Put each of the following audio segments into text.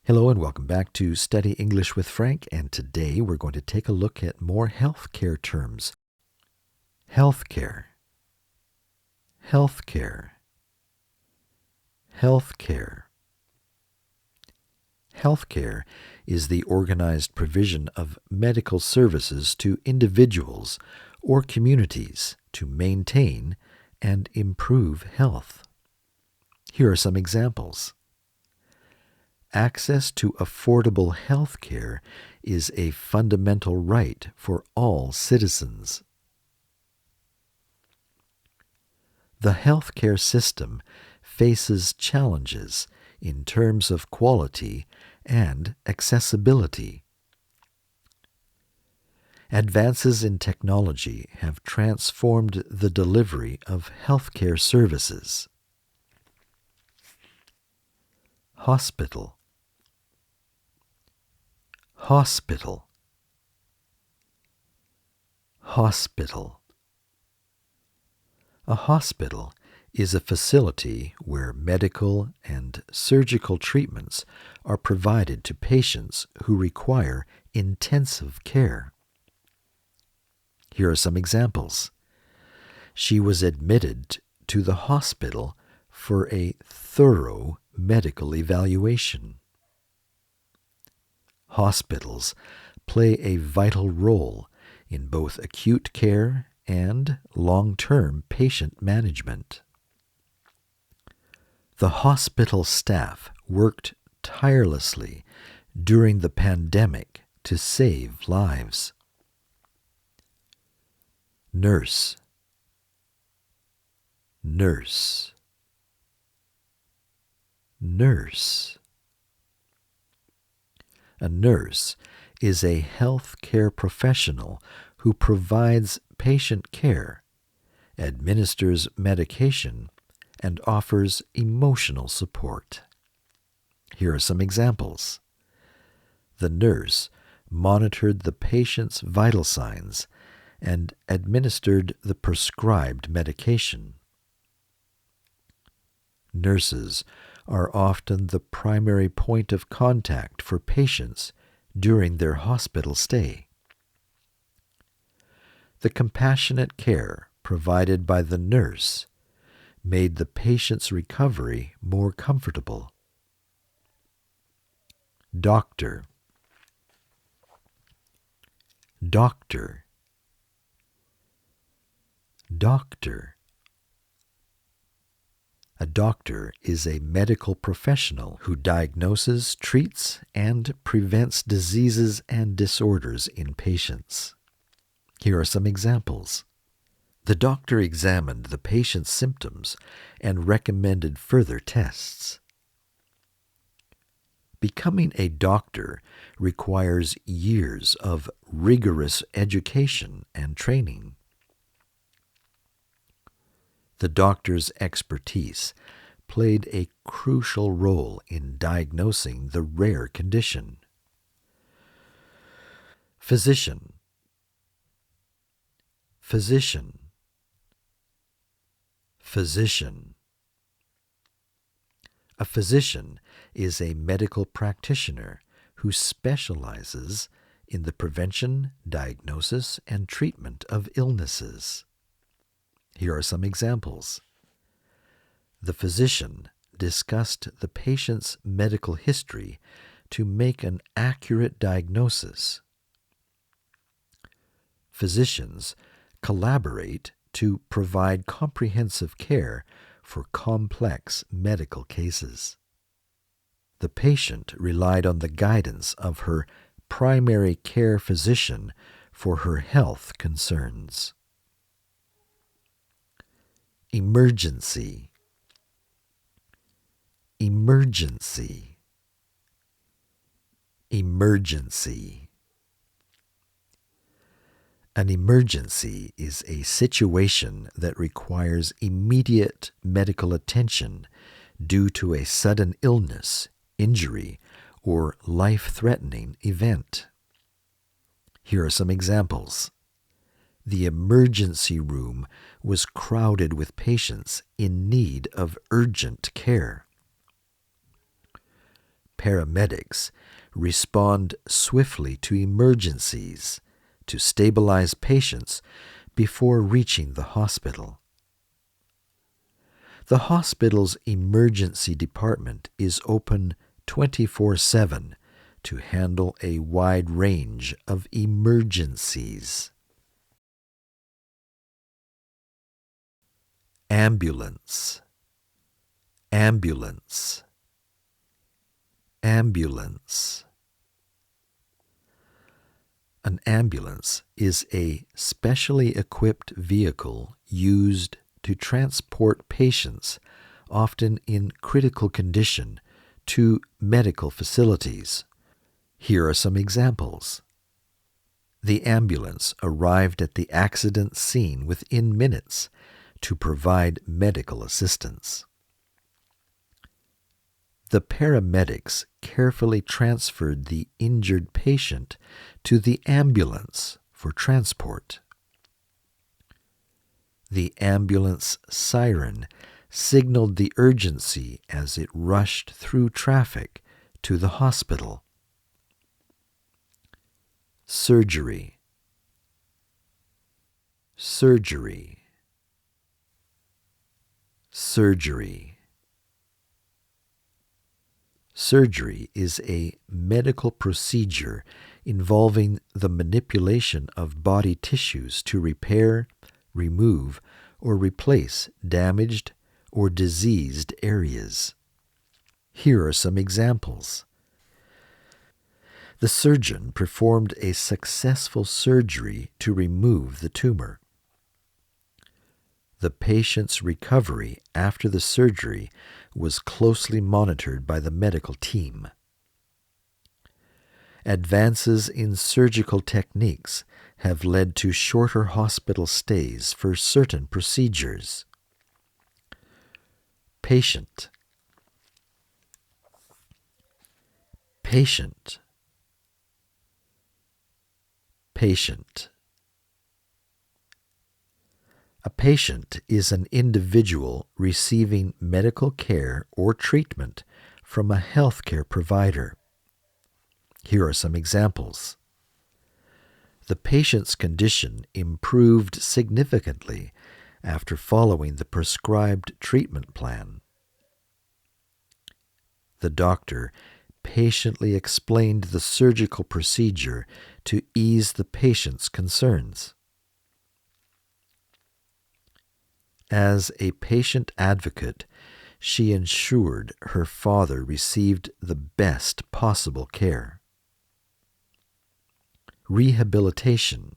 Hello and welcome back to Study English with Frank, and today we're going to take a look at more healthcare terms. Healthcare, healthcare, healthcare. Healthcare is the organized provision of medical services to individuals or communities to maintain and improve health. Here are some examples. Access to affordable health care is a fundamental right for all citizens. The healthcare system faces challenges in terms of quality and accessibility. Advances in technology have transformed the delivery of healthcare services. Hospital, hospital, hospital. A hospital is a facility where medical and surgical treatments are provided to patients who require intensive care. Here are some examples. She was admitted to the hospital for a thorough medical evaluation. Hospitals play a vital role in both acute care and long-term patient management. The hospital staff worked tirelessly during the pandemic to save lives. Nurse, nurse, nurse. A nurse is a health care professional who provides patient care, administers medication, and offers emotional support. Here are some examples. The nurse monitored the patient's vital signs and administered the prescribed medication. Nurses are often the primary point of contact for patients during their hospital stay. The compassionate care provided by the nurse made the patient's recovery more comfortable. Doctor, doctor, doctor. A doctor is a medical professional who diagnoses, treats, and prevents diseases and disorders in patients. Here are some examples. The doctor examined the patient's symptoms and recommended further tests. Becoming a doctor requires years of rigorous education and training. The doctor's expertise played a crucial role in diagnosing the rare condition. Physician, physician, physician. A physician is a medical practitioner who specializes in the prevention, diagnosis, and treatment of illnesses. Here are some examples. The physician discussed the patient's medical history to make an accurate diagnosis. Physicians collaborate to provide comprehensive care for complex medical cases. The patient relied on the guidance of her primary care physician for her health concerns. Emergency, emergency, emergency. An emergency is a situation that requires immediate medical attention due to a sudden illness, injury, or life-threatening event. Here are some examples. The emergency room was crowded with patients in need of urgent care. paramedics respond swiftly to emergencies to stabilize patients before reaching the hospital. The hospital's emergency department is open 24/7 to handle a wide range of emergencies. Ambulance, ambulance, ambulance. An ambulance is a specially equipped vehicle used to transport patients, often in critical condition, to medical facilities. Here are some examples. The ambulance arrived at the accident scene within minutes to provide medical assistance. The paramedics carefully transferred the injured patient to the ambulance for transport. The ambulance siren signaled the urgency as it rushed through traffic to the hospital. Surgery, surgery, surgery. Surgery is a medical procedure involving the manipulation of body tissues to repair, remove, or replace damaged or diseased areas. Here are some examples. The surgeon performed a successful surgery to remove the tumor. The patient's recovery after the surgery was closely monitored by the medical team. Advances in surgical techniques have led to shorter hospital stays for certain procedures. Patient, patient, patient. A patient is an individual receiving medical care or treatment from a healthcare provider. Here are some examples. The patient's condition improved significantly after following the prescribed treatment plan. The doctor patiently explained the surgical procedure to ease the patient's concerns. As a patient advocate, she ensured her father received the best possible care. Rehabilitation,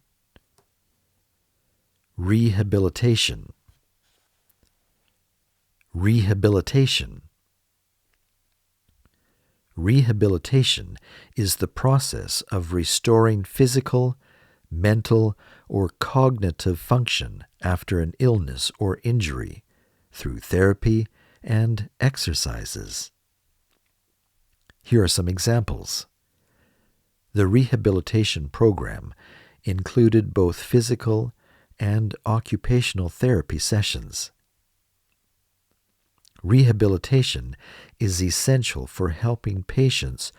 rehabilitation, rehabilitation. Rehabilitation is the process of restoring physical, mental, or cognitive function after an illness or injury through therapy and exercises. Here are some examples. The rehabilitation program included both physical and occupational therapy sessions. Rehabilitation is essential for helping patients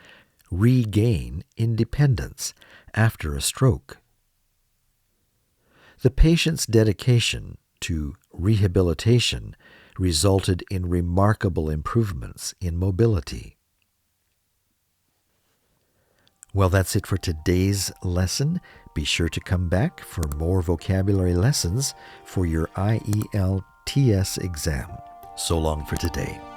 regain independence after a stroke. The patient's dedication to rehabilitation resulted in remarkable improvements in mobility. Well, that's it for today's lesson. Be sure to come back for more vocabulary lessons for your IELTS exam. So long for today.